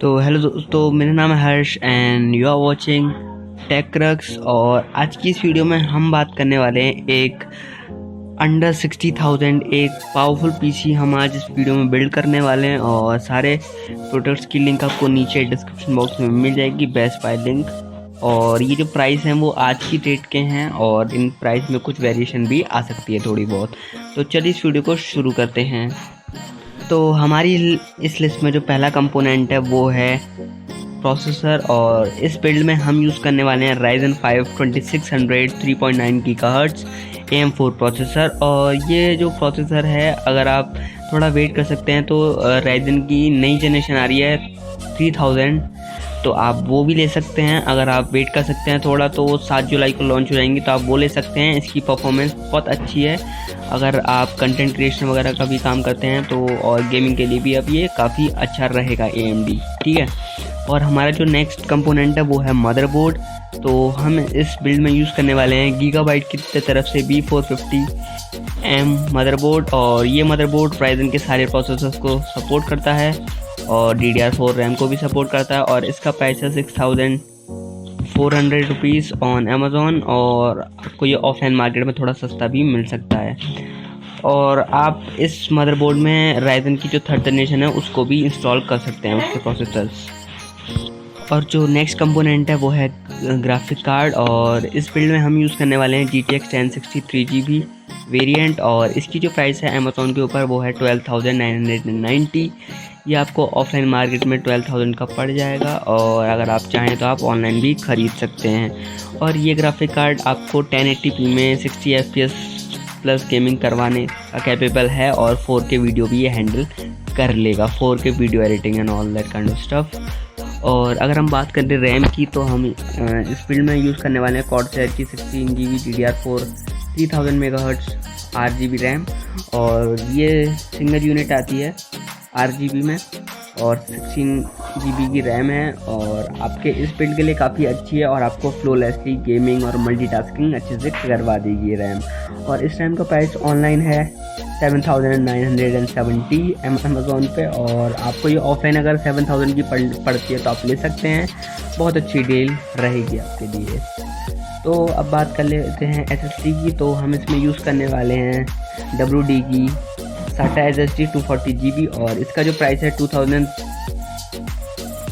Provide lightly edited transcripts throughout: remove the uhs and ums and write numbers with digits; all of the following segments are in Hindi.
तो हेलो दोस्तों, मेरा नाम है Harsh and you are watching Tech Crux. और आज की इस वीडियो में हम बात करने वाले हैं एक अंडर 60,000 एक पावरफुल पीसी हम आज इस वीडियो में बिल्ड करने वाले हैं। और सारे प्रोडक्ट्स की लिंक आपको नीचे डिस्क्रिप्शन बॉक्स में मिल जाएगी, बेस्ट बाय लिंक। और ये जो प्राइस हैं वो आज की डेट के हैं और इन प्राइस में कुछ वेरिएशन भी आ सकती है थोड़ी बहुत। तो चलिए इस वीडियो को शुरू करते हैं। तो हमारी इस लिस्ट में जो पहला कंपोनेंट है वो है प्रोसेसर, और इस बिल्ड में हम यूज़ करने वाले हैं Ryzen 5 2600 3.9 गीगाहर्ट्ज़ AM4 प्रोसेसर। और ये जो प्रोसेसर है, अगर आप थोड़ा वेट कर सकते हैं तो Ryzen की नई जनरेशन आ रही है 3000, तो आप वो भी ले सकते हैं। अगर आप वेट कर सकते हैं थोड़ा तो वो 7 जुलाई को लॉन्च हो जाएंगी, तो आप वो ले सकते हैं। इसकी परफॉर्मेंस बहुत अच्छी है अगर आप कंटेंट क्रिएशन वगैरह का भी काम करते हैं तो, और गेमिंग के लिए भी अब ये काफ़ी अच्छा रहेगा AMD, ठीक है। और हमारा जो नेक्स्ट कंपोनेंट है वो है मदरबोर्ड। तो हम इस बिल्ड में यूज़ करने वाले हैं गीगाबाइट की तरफ से B450M मदरबोर्ड। और ये मदरबोर्ड Ryzen के सारे प्रोसेसर्स को सपोर्ट करता है और DDR4 रैम को भी सपोर्ट करता है। और इसका प्राइस है 6400 रुपीज़ ऑन अमेज़ॉन, और आपको ये ऑफलाइन मार्केट में थोड़ा सस्ता भी मिल सकता है। और आप इस मदरबोर्ड में Ryzen की जो 3rd जनरेशन है उसको भी इंस्टॉल कर सकते हैं, उसके प्रोसेसर्स। और जो नेक्स्ट कंपोनेंट है वो है ग्राफिक कार्ड। और इस बिल्ड में हम यूज़ करने वाले हैं GTX 1060 3GB वेरिएंट। और इसकी जो प्राइस है अमेज़ॉन के ऊपर वो है 12,990। ये आपको ऑफलाइन मार्केट में 12,000 का पड़ जाएगा, और अगर आप चाहें तो आप ऑनलाइन भी ख़रीद सकते हैं। और ये ग्राफिक कार्ड आपको 1080p में 60 FPS प्लस गेमिंग करवाने का कैपेबल है, और 4K वीडियो भी ये हैंडल कर लेगा, 4K video editing and all that kind of stuff. और अगर हम बात करें रैम की, तो हम इस बिल्ड में यूज़ करने वाले हैं Corsair की 16GB DDR4 3000 MHz 8GB RAM. और ये सिंगल यूनिट आती है RGB में, और 16GB की रैम है। और आपके इस बिल्ड के लिए काफ़ी अच्छी है और आपको फ्लोलेसली गेमिंग और मल्टीटास्किंग अच्छे से करवा देगी ये रैम। और इस रैम का प्राइस ऑनलाइन है 7970 अमेज़ॉन पे, और आपको ये ऑफलाइन अगर 7000 की पड़ती है तो आप ले सकते हैं। बहुत अच्छी डील रहेगी आपके लिए। तो अब बात कर लेते हैं SSD की। तो हम इसमें यूज़ करने वाले हैं WD की SATA SSD 240GB, और इसका जो प्राइस है 2000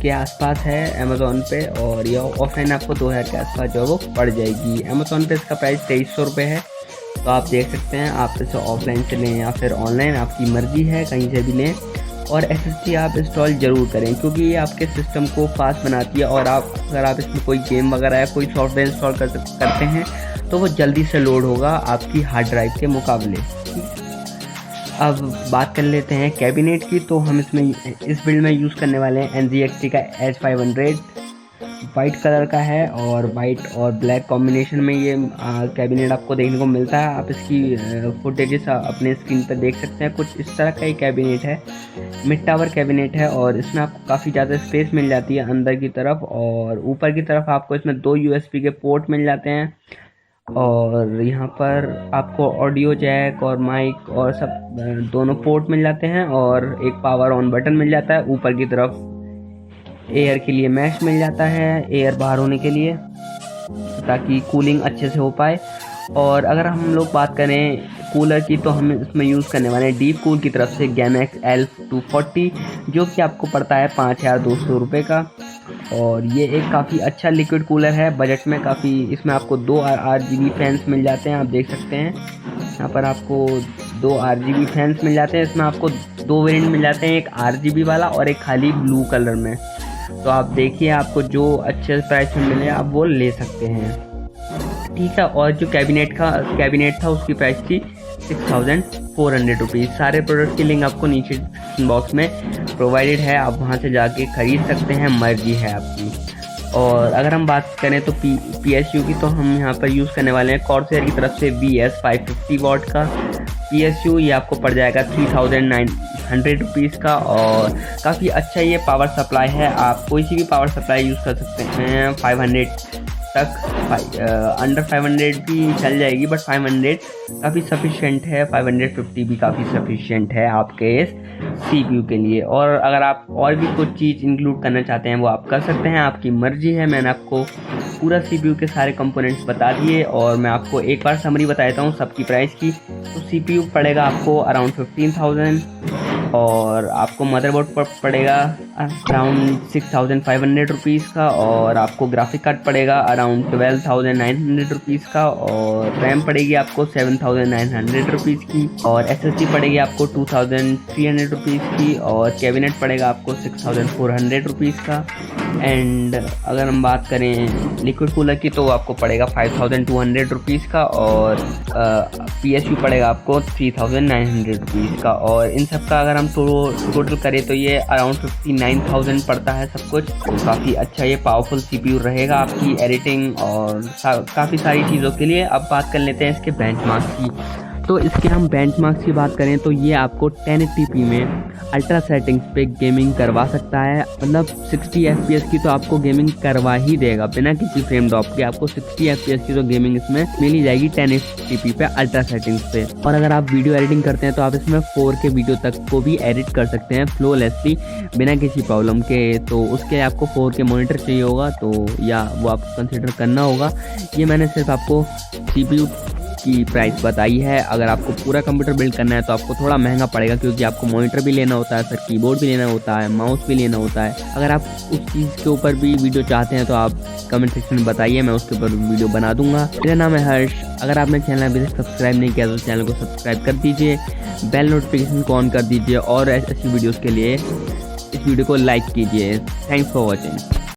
के आसपास है अमेज़ॉन पे, और यह ऑफलाइन आपको 2000 के आसपास जो है वो पड़ जाएगी। अमेज़ॉन पे इसका प्राइस 2300 रुपये है, तो आप देख सकते हैं। आप इसे ऑफलाइन से लें या फिर ऑनलाइन, आपकी मर्ज़ी है, कहीं से भी लें। और SSD आप इंस्टॉल ज़रूर करें, क्योंकि ये आपके सिस्टम को फास्ट बनाती है। और आप अगर आप इसमें कोई गेम वगैरह या कोई सॉफ्टवेयर इंस्टॉल करते हैं तो वो जल्दी से लोड होगा आपकी हार्ड ड्राइव के मुकाबले। अब बात कर लेते हैं कैबिनेट की। तो हम इसमें इस बिल्ड में यूज़ करने वाले हैं NZXT का H500, वाइट कलर का है, और वाइट और ब्लैक कॉम्बिनेशन में ये कैबिनेट आपको देखने को मिलता है। आप इसकी फुटेजेस अपने स्क्रीन पर देख सकते हैं। कुछ इस तरह का ही कैबिनेट है, मिड टावर कैबिनेट है, और इसमें आपको काफ़ी ज़्यादा स्पेस मिल जाती है अंदर की तरफ। और ऊपर की तरफ आपको इसमें 2 USB के पोर्ट मिल जाते हैं, और यहाँ पर आपको ऑडियो जैक और माइक और सब दोनों पोर्ट मिल जाते हैं, और एक पावर ऑन बटन मिल जाता है। ऊपर की तरफ एयर के लिए मैश मिल जाता है, एयर बाहर होने के लिए, ताकि कूलिंग अच्छे से हो पाए। और अगर हम लोग बात करें कूलर की, तो हम इसमें यूज़ करने वाले हैं डीप कूल की तरफ से Gamex L240, जो कि आपको पड़ता है 5200 रुपये का। और ये एक काफ़ी अच्छा लिक्विड कूलर है, बजट में काफ़ी। इसमें आपको 2 RGB फैंस मिल जाते हैं, आप देख सकते हैं यहाँ पर आपको 2 RGB फैंस मिल जाते हैं। इसमें आपको 2 वेरिएंट मिल जाते हैं, एक RGB वाला और एक खाली ब्लू कलर में। तो आप देखिए, आपको जो अच्छे प्राइस में मिले आप वो ले सकते हैं, ठीक है। और जो कैबिनेट था उसकी प्राइस थी 6400 रुपीज़। सारे प्रोडक्ट की लिंक आपको नीचे डिस्क्रिप्शन बॉक्स में प्रोवाइडेड है, आप वहां से जाके खरीद सकते हैं, मर्जी है आपकी। और अगर हम बात करें तो PSU की, तो हम यहाँ पर यूज़ करने वाले हैं Corsair की तरफ से BS550 वाट का PSU। ये आपको पड़ जाएगा 3900 रुपीज़ का, और काफ़ी अच्छा ये पावर सप्लाई है। आप कोई सी भी पावर सप्लाई यूज़ कर सकते हैं, 500 तक अंडर 500 भी चल जाएगी, बट 500 काफ़ी सफिशिएंट है, 550 भी काफ़ी सफिशिएंट है आपके इस CPU के लिए। और अगर आप और भी कुछ चीज़ इंक्लूड करना चाहते हैं वो आप कर सकते हैं, आपकी मर्जी है। मैंने आपको पूरा CPU के सारे कंपोनेंट्स बता दिए और मैं आपको एक बार समरी बता देता हूँ सबकी प्राइस की। तो CPU पड़ेगा आपको अराउंड 15,000 और आपको मदरबोर्ड पर पड़ेगा अराउंड 6,500 रुपीज़ का, और आपको ग्राफिक कार्ड पड़ेगा अराउंड 12,900 रुपीज़ का, और रैम पड़ेगी आपको 7,900 रुपीज़ की, और SSD पड़ेगी आपको 2,300 रुपीज़ की, और कैबिनेट पड़ेगा आपको 6,400 रुपीज़ का। एंड अगर हम बात करें लिक्विड कूलर की तो आपको पड़ेगा 5,200 रुपीज़ का, और PSU पड़ेगा आपको 3,900 रुपीज़ का। और इन सब का अगर हम टोटल करें तो ये अराउंड 59,000 पड़ता है सब कुछ। तो काफ़ी अच्छा ये पावरफुल CPU रहेगा आपकी एडिटिंग और काफ़ी सारी चीज़ों के लिए। अब बात कर लेते हैं इसके बेंचमार्क्स की। तो इसके हम बेंचमार्क्स की बात करें तो ये आपको 1080p में अल्ट्रा सेटिंग्स पे गेमिंग करवा सकता है, मतलब 60 FPS की तो आपको गेमिंग करवा ही देगा बिना किसी फ्रेम ड्रॉप के। आपको 60 FPS की तो गेमिंग इसमें मिल ही जाएगी 1080p पे अल्ट्रा सेटिंग्स पे। और अगर आप वीडियो एडिटिंग करते हैं तो आप इसमें 4K वीडियो तक को भी एडिट कर सकते हैं फ्लोलेसली बिना किसी प्रॉब्लम के। तो उसके आपको 4K मॉनिटर चाहिए होगा तो या वो आपको कंसिडर करना होगा। ये मैंने सिर्फ आपको CPU की प्राइस बताई है। अगर आपको पूरा कंप्यूटर बिल्ड करना है तो आपको थोड़ा महंगा पड़ेगा, क्योंकि आपको मॉनिटर भी लेना होता है, फिर कीबोर्ड भी लेना होता है, माउस भी लेना होता है। अगर आप उस चीज़ के ऊपर भी वीडियो चाहते हैं तो आप कमेंट सेक्शन में बताइए, मैं उसके ऊपर वीडियो बना दूंगा। मेरा नाम है हर्ष। अगर आपने चैनल अभी तक सब्सक्राइब नहीं किया तो चैनल को सब्सक्राइब कर दीजिए, बेल नोटिफिकेशन को ऑन कर दीजिए, और ऐसी वीडियोज़ के लिए इस वीडियो को लाइक कीजिए। Thanks for watching.